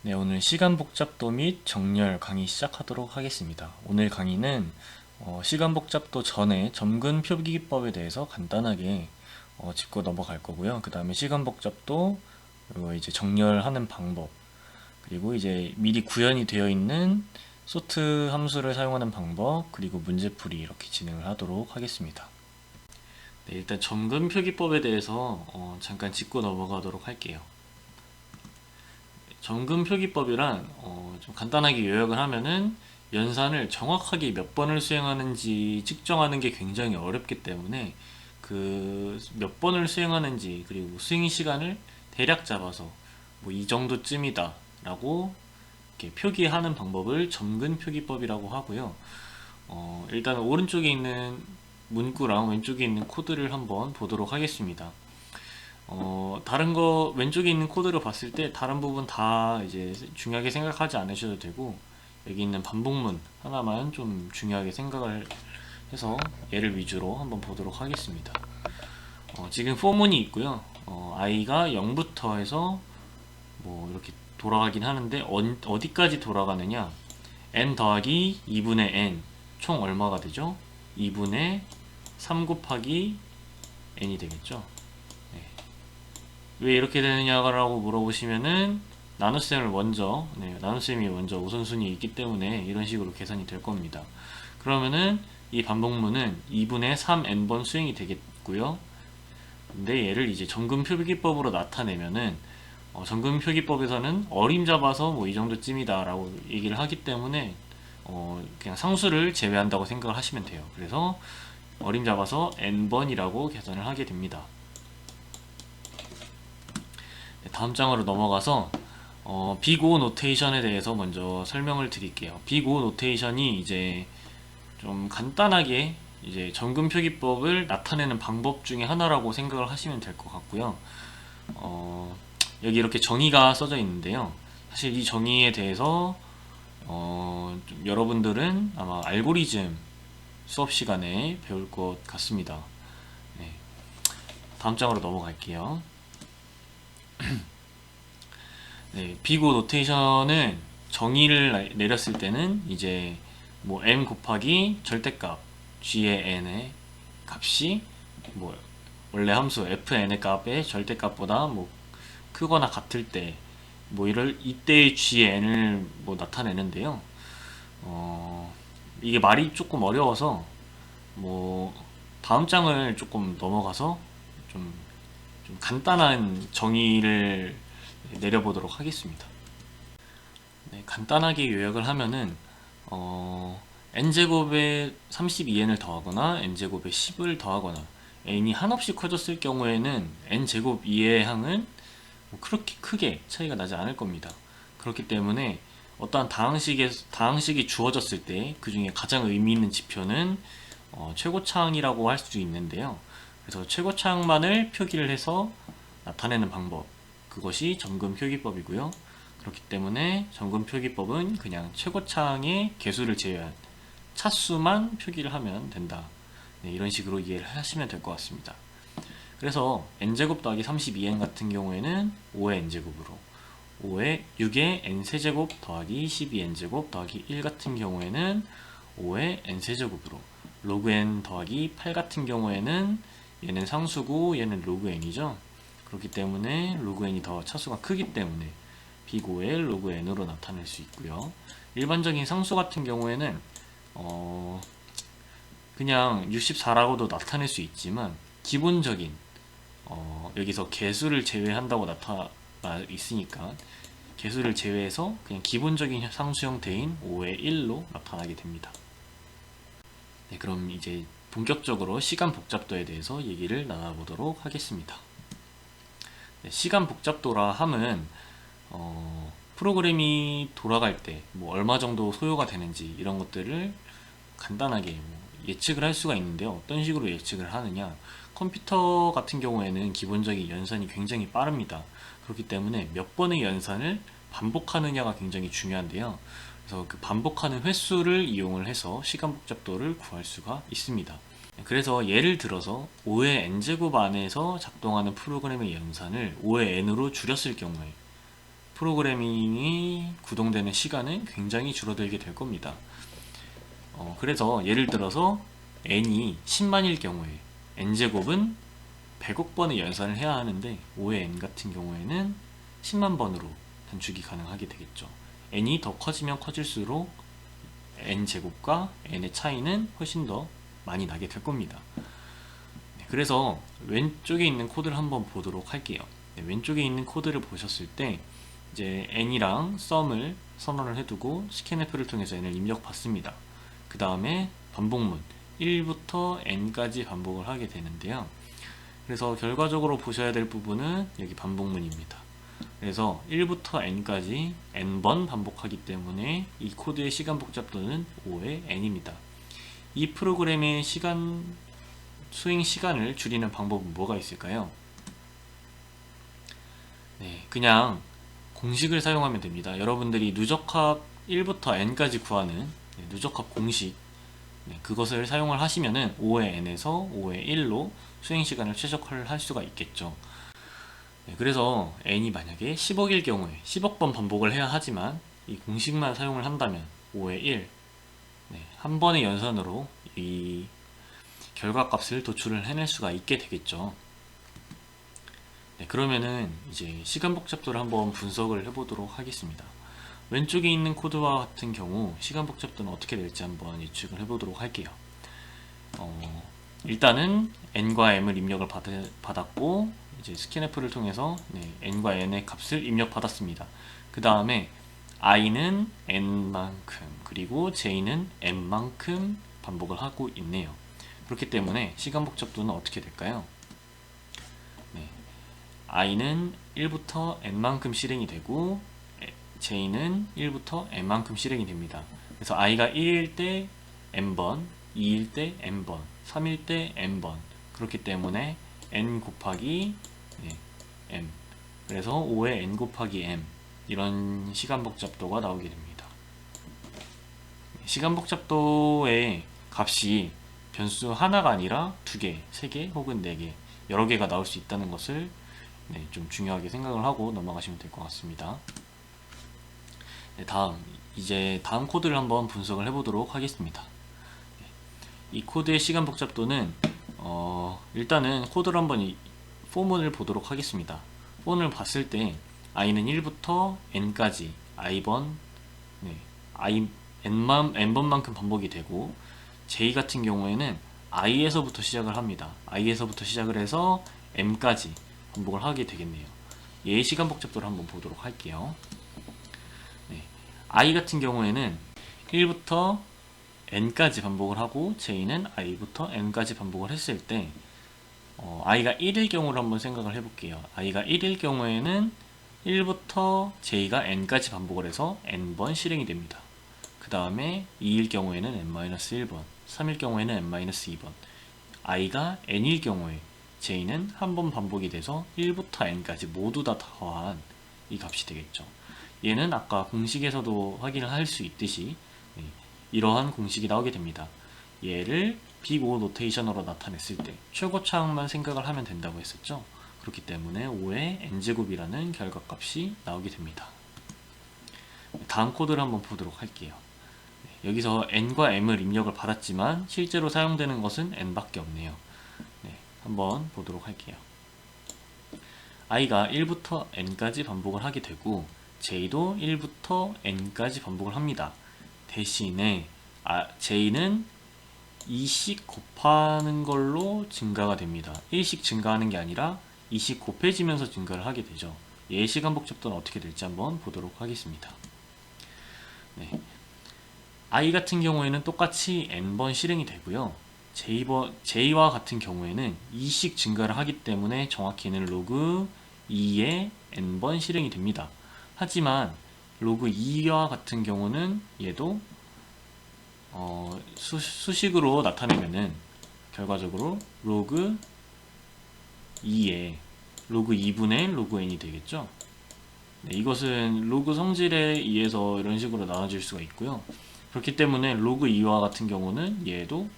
네, 오늘 시간 복잡도 및 정렬 강의 시작하도록 하겠습니다. 오늘 강의는 시간 복잡도 전에 점근 표기법에 대해서 간단하게 짚고 넘어갈 거고요. 그 다음에 시간 복잡도 그리고 이제 정렬하는 방법, 그리고 이제 미리 구현이 되어 있는 소트 함수를 사용하는 방법, 그리고 문제풀이 이렇게 진행을 하도록 하겠습니다. 네, 일단 점근 표기법에 대해서 잠깐 짚고 넘어가도록 할게요. 점근 표기법이란 좀 간단하게 요약을 하면은 연산을 정확하게 몇 번을 수행하는지 측정하는 게 굉장히 어렵기 때문에 그 몇 번을 수행하는지 그리고 수행 시간을 대략 잡아서 뭐 이 정도쯤이다 라고 이렇게 표기하는 방법을 점근 표기법이라고 하고요. 일단 오른쪽에 있는 문구랑 왼쪽에 있는 코드를 한번 보도록 하겠습니다. 다른 거 왼쪽에 있는 코드를 봤을 때 다른 부분 다 이제 중요하게 생각하지 않으셔도 되고, 여기 있는 반복문 하나만 좀 중요하게 생각을 해서 얘를 위주로 한번 보도록 하겠습니다. 지금 포문이 있고요. i가 0부터 해서 뭐 이렇게 돌아가긴 하는데 어디까지 돌아가느냐, n 더하기 2분의 n 총 얼마가 되죠? 2분의 3 곱하기 n이 되겠죠. 왜 이렇게 되느냐라고 물어보시면은 나눗셈을 먼저 나눗셈이 먼저 우선순위에 있기 때문에 이런 식으로 계산이 될 겁니다. 그러면은 이 반복문은 2분의 3n번 수행이 되겠고요. 근데 얘를 이제 점근 표기법으로 나타내면은 점근 표기법에서는 어림잡아서 뭐 이 정도쯤이다 라고 얘기를 하기 때문에 그냥 상수를 제외한다고 생각을 하시면 돼요. 그래서 어림잡아서 n번이라고 계산을 하게 됩니다. 다음 장으로 넘어가서 빅오 노테이션에 대해서 먼저 설명을 드릴게요. 빅오 노테이션이 이제 좀 간단하게 이제 점근 표기법을 나타내는 방법 중에 하나라고 생각을 하시면 될 것 같고요. 여기 이렇게 정의가 써져 있는데요. 사실 이 정의에 대해서 좀 여러분들은 아마 알고리즘 수업 시간에 배울 것 같습니다. 네. 다음 장으로 넘어갈게요. 네, 비고 노테이션은 정의를 내렸을 때는 이제 뭐 m 곱하기 절대값 g의 n의 값이 뭐 원래 함수 fn의 값의 절대값보다 뭐 크거나 같을 때 뭐 이때의 g의 n을 뭐 나타내는데요. 이게 말이 조금 어려워서 뭐 다음 장을 조금 넘어가서 좀 간단한 정의를 내려보도록 하겠습니다. 네, 간단하게 요약을 하면은 n제곱에 32n을 더하거나 n제곱에 10을 더하거나 n이 한없이 커졌을 경우에는 n제곱 이의 항은 뭐 그렇게 크게 차이가 나지 않을 겁니다. 그렇기 때문에 어떠한 다항식이 주어졌을 때 그 중에 가장 의미 있는 지표는 최고차항이라고 할 수 있는데요. 그래서 최고차항만을 표기를 해서 나타내는 방법, 그것이 점근 표기법이고요. 그렇기 때문에 점근 표기법은 그냥 최고차항의 개수를 제외한 차수만 표기를 하면 된다. 네, 이런 식으로 이해를 하시면 될 것 같습니다. 그래서 n제곱 더하기 32n 같은 경우에는 5의 n제곱으로, 6의 n세제곱 더하기 12n제곱 더하기 1 같은 경우에는 5의 n세제곱으로, 로그 n 더하기 8 같은 경우에는 얘는 상수고 얘는 로그 n이죠. 그렇기 때문에 로그 n이 더 차수가 크기 때문에 빅5의 로그 n으로 나타낼 수 있고요. 일반적인 상수 같은 경우에는 그냥 64라고도 나타낼 수 있지만 기본적인 여기서 개수를 제외한다고 나타나 있으니까 개수를 제외해서 그냥 기본적인 상수 형태인 5의 1로 나타나게 됩니다. 네, 그럼 이제 본격적으로 시간 복잡도에 대해서 얘기를 나눠보도록 하겠습니다. 네, 시간 복잡도라 함은 프로그램이 돌아갈 때 뭐 얼마 정도 소요가 되는지 이런 것들을 간단하게 뭐 예측을 할 수가 있는데요. 어떤 식으로 예측을 하느냐, 컴퓨터 같은 경우에는 기본적인 연산이 굉장히 빠릅니다. 그렇기 때문에 몇 번의 연산을 반복하느냐가 굉장히 중요한데요. 그래서 그 반복하는 횟수를 이용을 해서 시간 복잡도를 구할 수가 있습니다. 그래서 예를 들어서 5의 n제곱 안에서 작동하는 프로그램의 연산을 5의 n으로 줄였을 경우에 프로그래밍이 구동되는 시간은 굉장히 줄어들게 될 겁니다. 그래서 예를 들어서 n이 10만일 경우에 n제곱은 100억 번의 연산을 해야 하는데 5의 n 같은 경우에는 10만 번으로 단축이 가능하게 되겠죠. n이 더 커지면 커질수록 n제곱과 n의 차이는 훨씬 더 많이 나게 될 겁니다. 그래서 왼쪽에 있는 코드를 한번 보도록 할게요. 왼쪽에 있는 코드를 보셨을 때 이제 n이랑 썸을 선언을 해두고 scanf를 통해서 n을 입력 받습니다. 그 다음에 반복문 1부터 n까지 반복을 하게 되는데요. 그래서 결과적으로 보셔야 될 부분은 여기 반복문입니다. 그래서 1부터 n까지 n번 반복하기 때문에 이 코드의 시간 복잡도는 5의 n입니다. 이 프로그램의 수행 시간을 줄이는 방법은 뭐가 있을까요? 그냥 공식을 사용하면 됩니다. 여러분들이 누적합 1부터 n까지 구하는 누적합 공식, 그것을 사용을 하시면은 5의 n에서 5의 1로 수행 시간을 최적화를 할 수가 있겠죠. 그래서 n이 만약에 10억일 경우에 10억 번 반복을 해야 하지만 이 공식만 사용을 한다면 5의 1, 한 번의 연산으로 이 결과값을 도출을 해낼 수가 있게 되겠죠. 그러면은 이제 시간 복잡도를 한번 분석을 해보도록 하겠습니다. 왼쪽에 있는 코드와 같은 경우 시간 복잡도는 어떻게 될지 한번 예측을 해보도록 할게요. 일단은 n과 m을 입력을 받았고 이제 scanf를 통해서 n과 n의 값을 입력 받았습니다. 그 다음에 i는 n만큼 그리고 j는 m만큼 반복을 하고 있네요. 그렇기 때문에 시간 복잡도는 어떻게 될까요? i는 1부터 n만큼 실행이 되고 j는 1부터 n만큼 실행이 됩니다. 그래서 i가 1일 때 n번, 2일 때 n번, 3일 때 n번, 그렇기 때문에 n 곱하기 m, 그래서 5의 n 곱하기 m, 이런 시간 복잡도가 나오게 됩니다. 시간 복잡도의 값이 변수 하나가 아니라 2개, 3개 혹은 4개 여러 개가 나올 수 있다는 것을 좀 중요하게 생각을 하고 넘어가시면 될 것 같습니다. 다음 코드를 한번 분석을 해보도록 하겠습니다. 이 코드의 시간 복잡도는 일단은 코드를 한번 폼을 보도록 하겠습니다. 폼을 봤을 때 i는 1부터 n까지 i번, n번만큼 반복이 되고 j 같은 경우에는 i에서부터 시작을 합니다. i에서부터 시작을 해서 m까지 반복을 하게 되겠네요. 얘의 시간 복잡도를 한번 보도록 할게요. i 같은 경우에는 1부터 n까지 반복을 하고 j는 i부터 n까지 반복을 했을 때 i가 1일 경우를 한번 생각을 해볼게요. i가 1일 경우에는 1부터 j가 n까지 반복을 해서 n번 실행이 됩니다. 그 다음에 2일 경우에는 n-1번, 3일 경우에는 n-2번, i가 n일 경우에 j는 한 번 반복이 돼서 1부터 n까지 모두 다 더한 이 값이 되겠죠. 얘는 아까 공식에서도 확인을 할 수 있듯이 이러한 공식이 나오게 됩니다. 얘를 빅 O 노테이션으로 나타냈을 때 최고차항만 생각을 하면 된다고 했었죠. 그렇기 때문에 5의 n제곱이라는 결과값이 나오게 됩니다. 다음 코드를 한번 보도록 할게요. 여기서 n과 m을 입력을 받았지만 실제로 사용되는 것은 n밖에 없네요. 한번 보도록 할게요. i가 1부터 n까지 반복을 하게 되고 j도 1부터 n까지 반복을 합니다. 대신에 j는 2씩 곱하는 걸로 증가가 됩니다. 1씩 증가하는 게 아니라 2씩 곱해지면서 증가를 하게 되죠. 얘의 시간 복잡도는 어떻게 될지 한번 보도록 하겠습니다. i 같은 경우에는 똑같이 n번 실행이 되고요. j와 같은 경우에는 2씩 증가를 하기 때문에 정확히는 로그 2의 n번 실행이 됩니다. 하지만 로그 2와 같은 경우는 얘도 수식으로 나타내면은 결과적으로 로그 2의 로그 2분의 로그 n이 되겠죠. 이것은 로그 성질에 의해서 이런 식으로 나눠질 수가 있고요. 그렇기 때문에 로그 2와 같은 경우는 얘도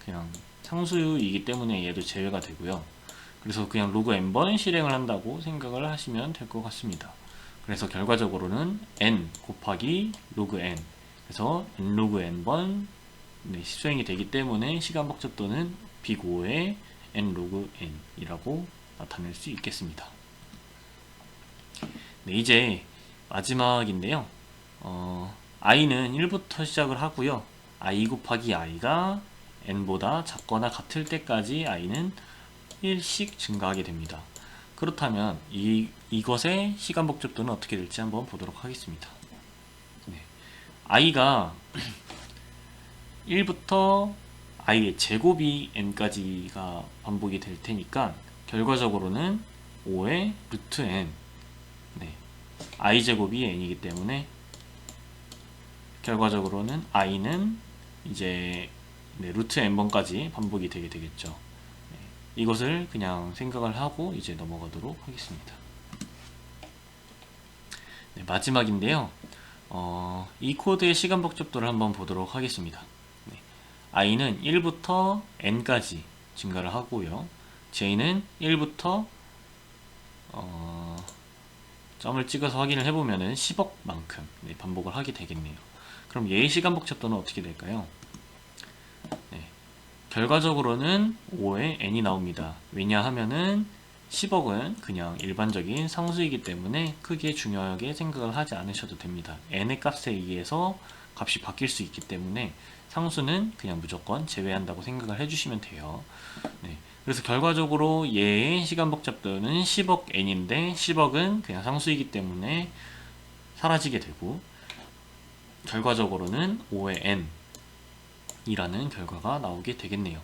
그냥 상수이기 때문에 얘도 제외가 되고요. 그래서 그냥 로그 n번 실행을 한다고 생각을 하시면 될 것 같습니다. 그래서 결과적으로는 n 곱하기 로그 n, 그래서 n 로그 n번 수행이 되기 때문에 시간 복잡도는 비고의 n 로그 n이라고 나타낼 수 있겠습니다. 네, 이제 마지막인데요. i는 1부터 시작을 하고요. i 곱하기 i가 n보다 작거나 같을 때까지 i는 1씩 증가하게 됩니다. 그렇다면 이것의 시간 복잡도는 어떻게 될지 한번 보도록 하겠습니다. 네. i가 1부터 i의 제곱이 n까지가 반복이 될 테니까 결과적으로는 5의 루트 n, 네. i 제곱이 n이기 때문에 결과적으로는 i는 이제 루트 n번까지 반복이 되게 되겠죠. 이것을 그냥 생각을 하고 이제 넘어가도록 하겠습니다. 네, 마지막인데요. 이 코드의 시간 복잡도를 한번 보도록 하겠습니다. 네, i는 1부터 n까지 증가를 하고요. j는 1부터 점을 찍어서 확인을 해보면은 10억만큼 반복을 하게 되겠네요. 그럼 얘의 시간 복잡도는 어떻게 될까요? 네, 결과적으로는 5의 n이 나옵니다. 왜냐하면은 10억은 그냥 일반적인 상수이기 때문에 크게 중요하게 생각을 하지 않으셔도 됩니다. n의 값에 의해서 값이 바뀔 수 있기 때문에 상수는 그냥 무조건 제외한다고 생각을 해주시면 돼요. 네, 그래서 결과적으로 얘의 시간 복잡도는 10억 n인데 10억은 그냥 상수이기 때문에 사라지게 되고 결과적으로는 5의 n 이라는 결과가 나오게 되겠네요.